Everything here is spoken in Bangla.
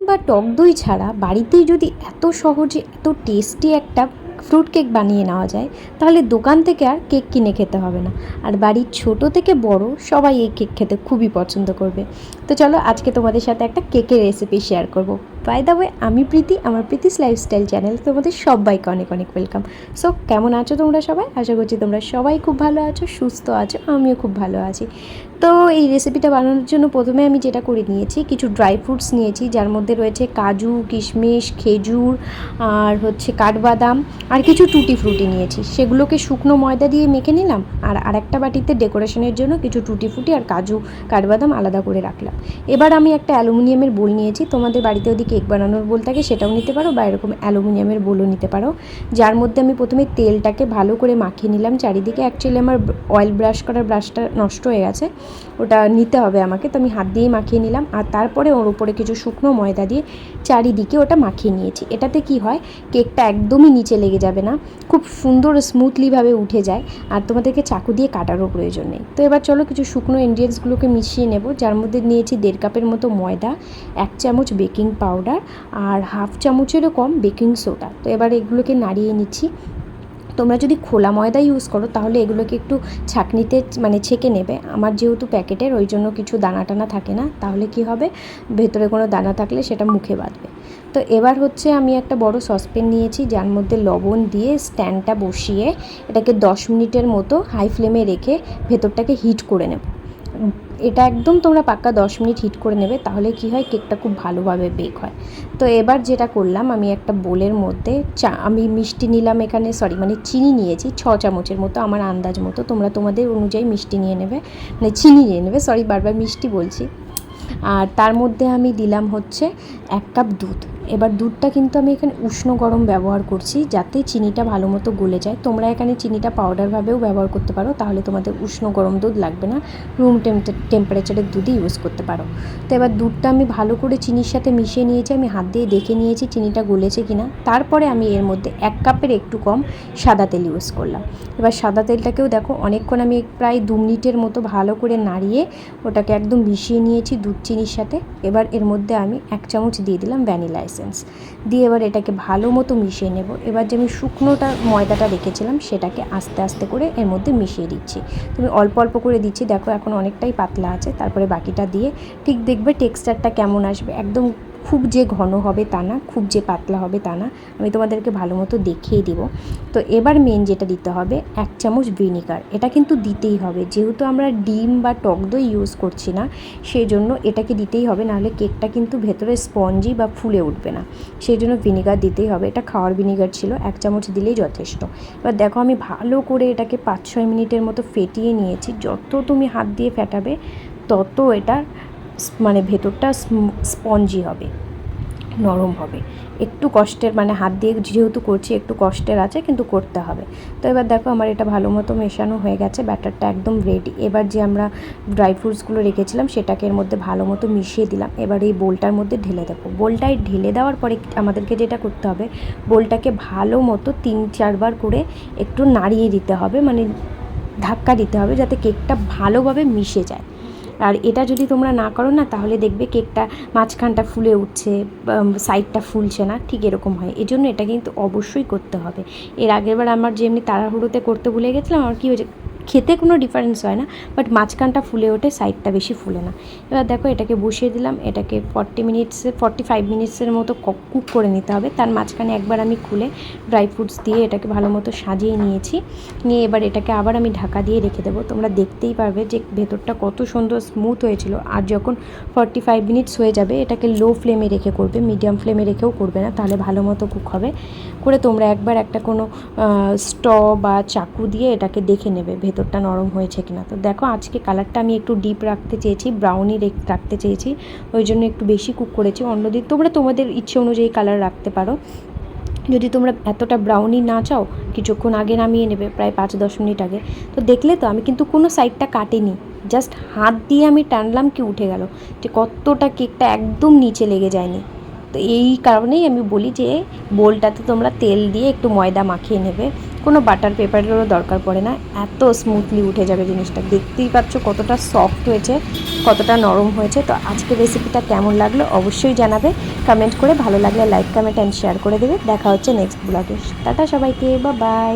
বা টক দই ছাড়া বাড়িতেই যদি এত সহজে এত টেস্টি একটা ফ্রুট কেক বানিয়ে নেওয়া যায়, তাহলে দোকান থেকে আর কেক কিনে খেতে হবে না। আর বাড়ির ছোট থেকে বড় সবাই এই কেক খেতে খুবই পছন্দ করবে। তো চলো আজকে তোমাদের সাথে একটা কেকের রেসিপি শেয়ার করব। বাই দ্য ওয়ে, আমি প্রীতি, আমার প্রীতিস লাইফস্টাইল চ্যানেল তোমাদের সবাইকে অনেক অনেক ওয়েলকাম। সো কেমন আছো তোমরা সবাই? আশা করছি তোমরা সবাই খুব ভালো আছো, সুস্থ আছো, আমিও খুব ভালো আছি। তো এই রেসিপিটা বানানোর জন্য প্রথমে আমি যেটা করে নিয়েছি, কিছু ড্রাই ফ্রুটস নিয়েছি, যার মধ্যে রয়েছে কাজু, কিশমিশ, খেজুর, আর হচ্ছে কাঠবাদাম, আর কিছু টুটি ফ্রুটি নিয়েছি। সেগুলোকে শুকনো ময়দা দিয়ে মেখে নিলাম, আর আরেকটা বাটিতে ডেকোরেশনের জন্য কিছু টুটি ফ্রুটি আর কাজু, কাঠবাদাম আলাদা করে রাখলাম। এবার আমি একটা অ্যালুমিনিয়ামের বোল নিয়েছি। তোমাদের বাড়িতে যদি কেক বানানোর বোল থাকে সেটাও নিতে পারো, বা এরকম অ্যালুমিনিয়ামের বোলও নিতে পারো, যার মধ্যে আমি প্রথমে তেলটাকে ভালো করে মাখিয়ে নিলাম চারিদিকে। অ্যাকচুয়ালি আমার অয়েল ব্রাশ করার ব্রাশটা নষ্ট হয়ে গেছে, ওটা নিতে হবে আমাকে, তো আমি হাত দিয়েই মাখিয়ে নিলাম। আর তারপরে ওর উপরে কিছু শুকনো ময়দা দিয়ে চারিদিকে ওটা মাখিয়ে নিয়েছি। এটাতে কি হয়, কেকটা একদমই নিচে লেগে যাবে না, খুব সুন্দর স্মুথলিভাবে উঠে যায়, আর তোমাদেরকে চাকু দিয়ে কাটারও প্রয়োজন নেই। তো এবার চলো কিছু শুকনো ইনগ্রিডিয়েন্টসগুলোকে মিশিয়ে নেব, যার মধ্যে নিয়েছি 1.5 কাপের মতো ময়দা, 1 চামচ বেকিং পাউডার, আর 1/2 চামচেরও কম বেকিং সোডা। তো এবার এগুলোকে নাড়িয়ে নিচ্ছি। তোমরা যদি খোলা ময়দা ইউজ করো তাহলে এগুলোকে একটু ছাঁকনিতে মানে ছেঁকে নেবে। আমার যেহেতু প্যাকেটের, ওই জন্য কিছু দানা টানা থাকে না, তাহলে কি হবে, ভেতরে কোনো দানা থাকলে সেটা মুখে বাঁধবে। তো এবার হচ্ছে আমি একটা বড় সসপ্যান নিয়েছি, যার মধ্যে লবণ দিয়ে স্ট্যান্ডটা বসিয়ে এটাকে 10 মিনিটের মতো হাই ফ্লেমে রেখে ভেতরটাকে হিট করে নেব। এটা একদম তোমরা পাক্কা 10 মিনিট হিট করে নেবে, তাহলে কি হয়, কেকটা খুব ভালোভাবে বেক হয়। তো এবার যেটা করলাম, আমি একটা বোলের মধ্যে আমি মিষ্টি নিলাম এখানে, মানে চিনি নিয়েছি 6 চামচের মতো, আমার আন্দাজ মতো, তোমরা তোমাদের অনুযায়ী মিষ্টি নিয়ে নেবে, মানে চিনি নিয়ে নেবে, বারবার মিষ্টি বলছি। আর তার মধ্যে আমি দিলাম হচ্ছে 1 কাপ দুধ। এবার দুধটা কিন্তু আমি এখানে উষ্ণ গরম ব্যবহার করছি, যাতে চিনিটা ভালো মতো গলে যায়। তোমরা এখানে চিনিটা পাউডারভাবেও ব্যবহার করতে পারো, তাহলে তোমাদের উষ্ণ গরম দুধ লাগবে না, রুম টেম্পারেচারের দুধই ইউজ করতে পারো। তো এবার দুধটা আমি ভালো করে চিনির সাথে মিশিয়ে নিয়েছি, আমি হাত দিয়ে দেখে নিয়েছি চিনিটা গলেছে কিনা। তারপরে আমি এর মধ্যে 1 কাপের একটু কম সাদা তেল ইউজ করলাম। এবার সাদা তেলটাকেও দেখো অনেকক্ষণ আমি প্রায় 2 মিনিটের মতো ভালো করে নাড়িয়ে ওটাকে একদম মিশিয়ে নিয়েছি দুধ চিনির সাথে। এবার এর মধ্যে আমি 1 চামচ দিয়ে দিলাম ভ্যানিলা এসেন্স দিয়ে, এবার এটাকে ভালো মতো মিশিয়ে নেব। এবার যে আমি শুকনোটা ময়দাটা রেখেছিলাম সেটাকে আস্তে আস্তে করে এর মধ্যে মিশিয়ে দিচ্ছি। তুমি অল্প অল্প করে দিচ্ছি, দেখো এখন অনেকটাই পাতলা আছে, তারপরে বাকিটা দিয়ে ঠিক দেখবে টেক্সচারটা কেমন আসবে। একদম খুব যে ঘন হবে তা না, খুব যে পাতলা হবে তা না, আমি তোমাদেরকে ভালো মতো দেখিয়ে দিব। তো এবার মেন যেটা দিতে হবে, 1 চামচ ভিনিগার। এটা কিন্তু দিতেই হবে, যেহেতু আমরা ডিম বা টক দই ইউজ করছি না, সেই জন্য এটাকে দিতেই হবে, নাহলে কেকটা কিন্তু ভেতরে স্পঞ্জি বা ফুলে উঠবে না, সেই জন্য ভিনিগার দিতেই হবে। এটা খাওয়ার ভিনিগার ছিল, 1 চামচ দিলেই যথেষ্ট। এবার দেখো আমি ভালো করে এটাকে 5-6 মিনিটের মতো ফেটিয়ে নিয়েছি। যত তুমি হাত দিয়ে ফেটাবে তত এটা মানে ভেতরটা স্পঞ্জি হবে, নরম হবে। একটু কষ্টের, মানে হাত দিয়ে যেহেতু করছি একটু কষ্টের আছে, কিন্তু করতে হবে। তো এবার দেখো আমার এটা ভালো মতো মেশানো হয়ে গেছে, ব্যাটারটা একদম রেডি। এবার যে আমরা ড্রাই ফ্রুটসগুলো রেখেছিলাম সেটাকে এর মধ্যে ভালো মতো মিশিয়ে দিলাম। এবার এই বোলটার মধ্যে ঢেলে দেবো। বোলটায় ঢেলে দেওয়ার পরে আমাদেরকে যেটা করতে হবে, বোলটাকে ভালো মতো 3-4 বার করে একটু নাড়িয়ে দিতে হবে, মানে ধাক্কা দিতে হবে, যাতে কেকটা ভালোভাবে মিশে যায়। আর এটা যদি তোমরা না করো না, তাহলে দেখবে কেকটা মাঝখানটা ফুলে উঠছে, সাইডটা ফুলছে না, ঠিক এরকম হয়। এজন্য এটা কিন্তু অবশ্যই করতে হবে। এর আগেরবার আমার যেমনি তাড়াহুড়োতে করতে ভুলে গেছিলাম, আমার কী হয়েছে, খেতে কোনো ডিফারেন্স হয় না, বাট মাঝখানটা ফুলে ওঠে, সাইডটা বেশি ফুলে না। এবার দেখো এটাকে বসিয়ে দিলাম, এটাকে 45 মিনিটসের মতো কুক করে নিতে হবে। তার মাঝখানে একবার আমি খুলে ড্রাই ফ্রুটস দিয়ে এটাকে ভালো মতো সাজিয়ে নিয়েছি। নিয়ে এবার এটাকে আবার আমি ঢাকা দিয়ে রেখে দেবো। তোমরা দেখতেই পারবে যে ভেতরটা কত সুন্দর স্মুথ হয়েছিল। আর যখন 45 মিনিটস হয়ে যাবে, এটাকে লো ফ্লেমে রেখে করবে, মিডিয়াম ফ্লেমে রেখেও করবে না, তাহলে ভালো মতো কুক হবে। করে তোমরা একবার একটা কোনো স্ট্র বা চাকু দিয়ে এটাকে দেখে নেবে ভেতরটা নরম হয়েছে কিনা। তো দেখো আজকে কালারটা আমি একটু ডিপ রাখতে চেয়েছি, ব্রাউনি রাখতে চেয়েছি, ওই জন্য একটু বেশি কুক করেছি। অন্যদিন তোমরা তোমাদের ইচ্ছে অনুযায়ী কালার রাখতে পারো। যদি তোমরা এতটা ব্রাউনি না চাও, কিছুক্ষণ আগে নামিয়ে নেবে, প্রায় 5-10 মিনিট আগে। তো দেখলে তো আমি কিন্তু কোনো সাইডটা কাটিনি, জাস্ট হাত দিয়ে আমি টানলাম, কি উঠে গেল, যে কতটা কেকটা একদম নিচে লেগে যায়নি। তো এই কারণেই আমি বলি যে বোলটাতে তোমরা তেল দিয়ে একটু ময়দা মাখিয়ে নেবে, কোনো বাটার পেপারেরও দরকার পড়ে না, এত স্মুথলি উঠে যাবে জিনিসটা। দেখতেই পাচ্ছ কতটা সফট হয়েছে, কতটা নরম হয়েছে। তো আজকের রেসিপিটা কেমন লাগলো অবশ্যই জানাবে কমেন্ট করে, ভালো লাগলে লাইক কমেন্ট অ্যান্ড শেয়ার করে দেবে। দেখা হচ্ছে নেক্সট ব্লগে। টাটা সবাইকে, বাই বাই।